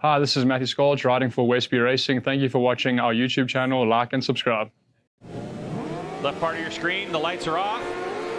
Hi, this is Matthew Skolch riding for Westby Racing. Thank you for watching our YouTube channel. Like and subscribe. Left part of your screen, the lights are off.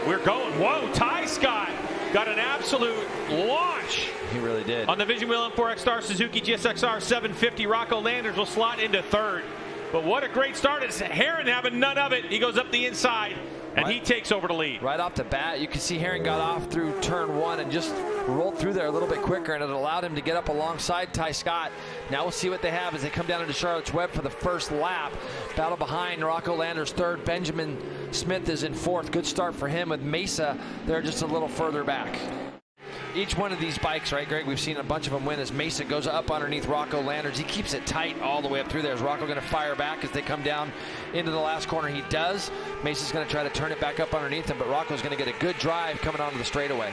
We're going. Whoa, Ty Scott got an absolute launch. He really did. On the Vision Wheel M4X Star Suzuki GSXR 750, Rocco Landers will slot into third. But what a great start. It's Herrin having none of it. He goes up the inside, and he takes over the lead. Right off the bat, you can see Herrin got off through turn one and just rolled through there a little bit quicker, and it allowed him to get up alongside Ty Scott. Now we'll see what they have as they come down into Charlotte's Web for the first lap. Battle behind, Rocco Landers third. Benjamin Smith is in fourth. Good start for him with Mesa. They're just a little further back. Each one of these bikes, right, Greg, we've seen a bunch of them win as Mesa goes up underneath Rocco Landers. He keeps it tight all the way up through there. Is Rocco going to fire back as they come down into the last corner? He does. Mesa's going to try to turn it back up underneath him, but Rocco's going to get a good drive coming onto the straightaway.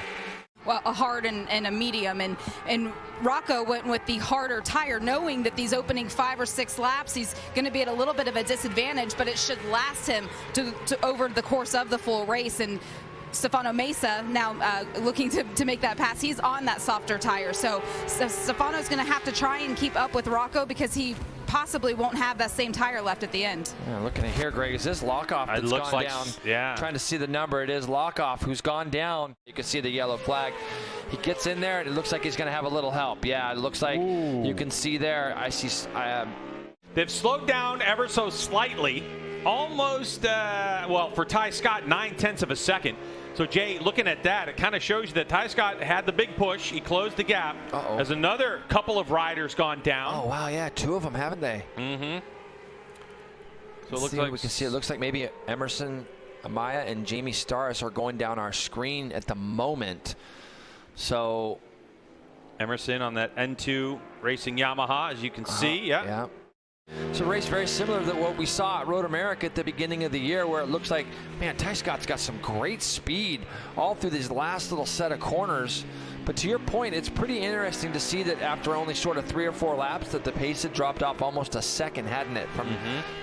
Well, a hard and a medium, and Rocco went with the harder tire, knowing that these opening 5 or 6 laps he's going to be at a little bit of a disadvantage, but it should last him to over the course of the full race. And Stefano Mesa now looking to make that pass. He's on that softer tire, so Stefano's going to have to try and keep up with Rocco because he possibly won't have that same tire left at the end. Yeah, looking at here, Greg, is this Lockoff that's gone down? Yeah. Trying to see the number. It is Lockoff who's gone down. You can see the yellow flag. He gets in there, and it looks like he's going to have a little help. Yeah, it looks like you can see there. I see. They've slowed down ever so slightly. Almost, well, for Ty Scott, 9/10 of a second. So, Jay, looking at that, it kind of shows you that Ty Scott had the big push. He closed the gap. As another couple of riders gone down. Oh, wow, yeah, 2 of them, haven't they? Mm-hmm. So it looks like we can see. It looks like maybe Emerson Amaya and Jamie Starris are going down our screen at the moment. So Emerson on that N2 Racing Yamaha, as you can see. Yeah. It's a race very similar to what we saw at MotoAmerica at the beginning of the year, where it looks like, man, Ty Scott's got some great speed all through these last little set of corners. But to your point, it's pretty interesting to see that after only sort of 3 or 4 laps that the pace had dropped off almost a second, hadn't it? From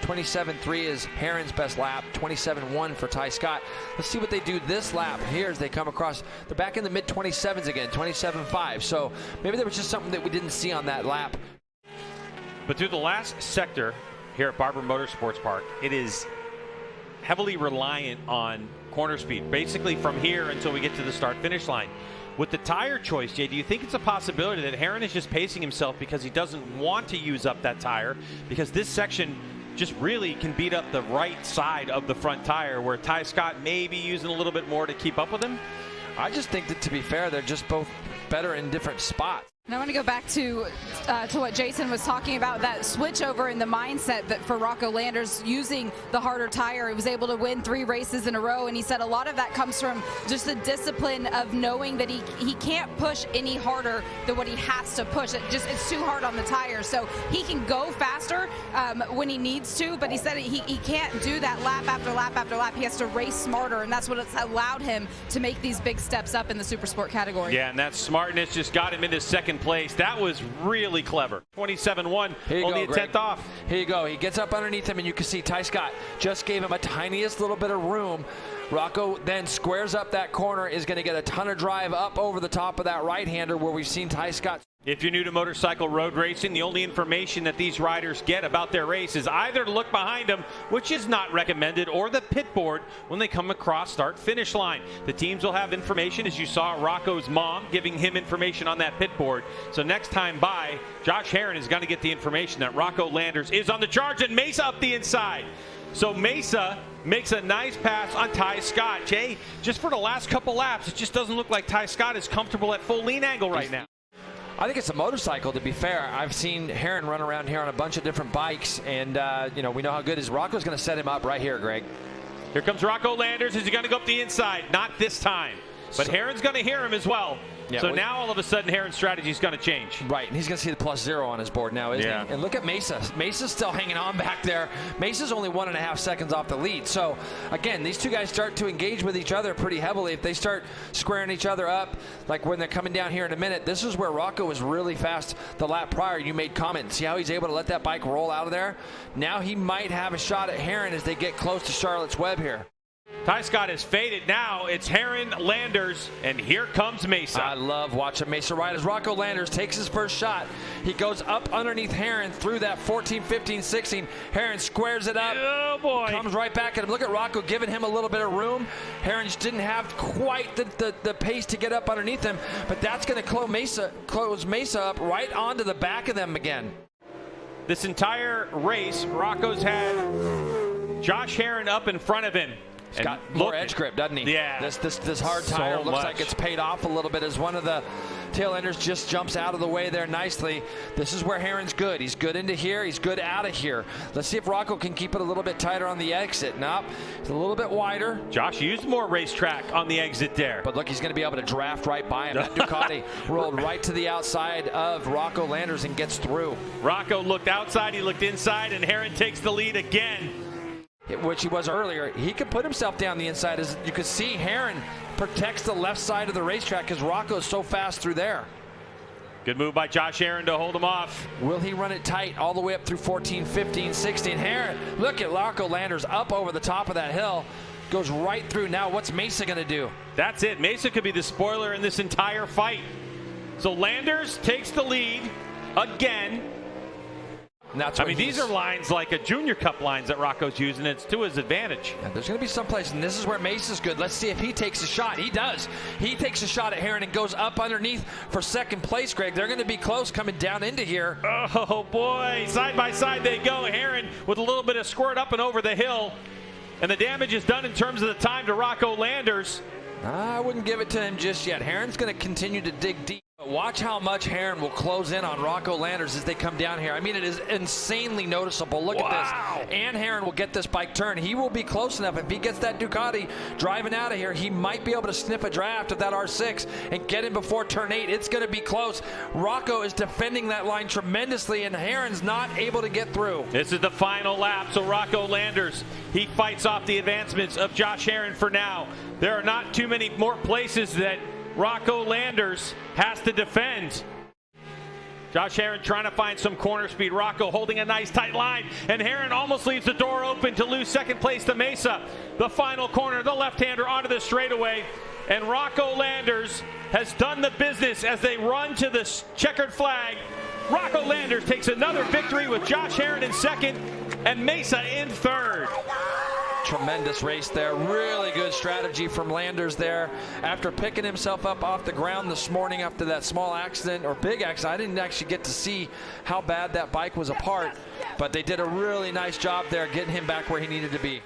27.3 is Herrin's best lap, 27.1 for Ty Scott. Let's see what they do this lap here as they come across. They're back in the mid-27s again, 27.5. So maybe there was just something that we didn't see on that lap. But through the last sector here at Barber Motorsports Park, it is heavily reliant on corner speed, basically from here until we get to the start-finish line. With the tire choice, Jay, do you think it's a possibility that Herrin is just pacing himself because he doesn't want to use up that tire? Because this section just really can beat up the right side of the front tire, where Ty Scott may be using a little bit more to keep up with him? I just think that, to be fair, they're just both better in different spots. And I want to go back to what Jason was talking about, that switch over in the mindset that for Rocco Landers using the harder tire. He was able to win 3 races in a row, and he said a lot of that comes from just the discipline of knowing that he can't push any harder than what he has to push. It's too hard on the tire, so he can go faster when he needs to, but he said he can't do that lap after lap after lap. He has to race smarter, and that's what it's allowed him to make these big steps up in the Supersport category. Yeah, and that smartness just got him into second place. That was really clever. 27.1, only a 10th off. Here you go. He gets up underneath him, and you can see Ty Scott just gave him a tiniest little bit of room. Rocco then squares up that corner, is going to get a ton of drive up over the top of that right-hander where we've seen Ty Scott. If you're new to motorcycle road racing, the only information that these riders get about their race is either to look behind them, which is not recommended, or the pit board when they come across start-finish line. The teams will have information, as you saw Rocco's mom giving him information on that pit board. So next time by, Josh Herrin is going to get the information that Rocco Landers is on the charge, and Mesa up the inside. So Mesa makes a nice pass on Ty Scott. Jay, just for the last couple laps, it just doesn't look like Ty Scott is comfortable at full lean angle right now. I think it's a motorcycle, to be fair. I've seen Herrin run around here on a bunch of different bikes, and you know, we know how good is. Rocco's going to set him up right here, Greg. Here comes Rocco Landers. Is he going to go up the inside? Not this time. But Herrin's going to hear him as well. Yeah, so now all of a sudden Herrin's strategy is going to change. Right, and he's going to see the +0 on his board now, isn't he? And look at Mesa. Mesa's still hanging on back there. Mesa's only 1.5 seconds off the lead. So, again, these two guys start to engage with each other pretty heavily. If they start squaring each other up, like when they're coming down here in a minute, this is where Rocco was really fast the lap prior. You made comment. See how he's able to let that bike roll out of there? Now he might have a shot at Herrin as they get close to Charlotte's Web here. Ty Scott has faded. Now it's Herrin, Landers, and here comes Mesa. I love watching Mesa ride as Rocco Landers takes his first shot. He goes up underneath Herrin through that 14, 15, 16. Herrin squares it up. Oh, boy. Comes right back at him. Look at Rocco giving him a little bit of room. Herrin just didn't have quite the pace to get up underneath him, but that's going to close Mesa up right onto the back of them again. This entire race, Rocco's had Josh Herrin up in front of him. He's got more edge grip, doesn't he? Yeah. This hard tire looks like it's paid off a little bit as one of the tail enders just jumps out of the way there nicely. This is where Herrin's good. He's good into here. He's good out of here. Let's see if Rocco can keep it a little bit tighter on the exit. Nope. It's a little bit wider. Josh used more racetrack on the exit there. But look, he's going to be able to draft right by him. That Ducati rolled right to the outside of Rocco Landers and gets through. Rocco looked outside, he looked inside, and Herrin takes the lead again. Which he was earlier. He could put himself down the inside. As you can see, Herrin protects the left side of the racetrack because Rocco is so fast through there. Good move by Josh Herrin to hold him off. Will he run it tight all the way up through 14, 15, 16? Herrin, look at Rocco Landers up over the top of that hill. Goes right through. Now what's Mesa going to do? That's it. Mesa could be the spoiler in this entire fight. So Landers takes the lead again. That's I mean, these are lines like a Junior Cup lines that Rocco's using. It's to his advantage. Yeah, there's going to be some place, and this is where Mesa's good. Let's see if he takes a shot. He does. He takes a shot at Herrin and goes up underneath for second place, Greg. They're going to be close coming down into here. Oh, boy. Side by side they go. Herrin with a little bit of squirt up and over the hill. And the damage is done in terms of the time to Rocco Landers. I wouldn't give it to him just yet. Herrin's going to continue to dig deep. Watch how much Herrin will close in on Rocco Landers as they come down here. I mean, it is insanely noticeable. Look at this. And Herrin will get this bike turned. He will be close enough. If he gets that Ducati driving out of here, he might be able to sniff a draft of that R6 and get in before turn 8. It's going to be close. Rocco is defending that line tremendously, and Herrin's not able to get through. This is the final lap, so Rocco Landers, he fights off the advancements of Josh Herrin for now. There are not too many more places that Rocco Landers has to defend. Josh Herrin trying to find some corner speed. Rocco holding a nice tight line, and Herrin almost leaves the door open to lose second place to Mesa. The final corner, the left-hander onto the straightaway, and Rocco Landers has done the business as they run to the checkered flag. Rocco Landers takes another victory with Josh Herrin in second and Mesa in third. Tremendous race there. Really good strategy from Landers there. After picking himself up off the ground this morning after that small accident, or big accident, I didn't actually get to see how bad that bike was apart, but they did a really nice job there getting him back where he needed to be.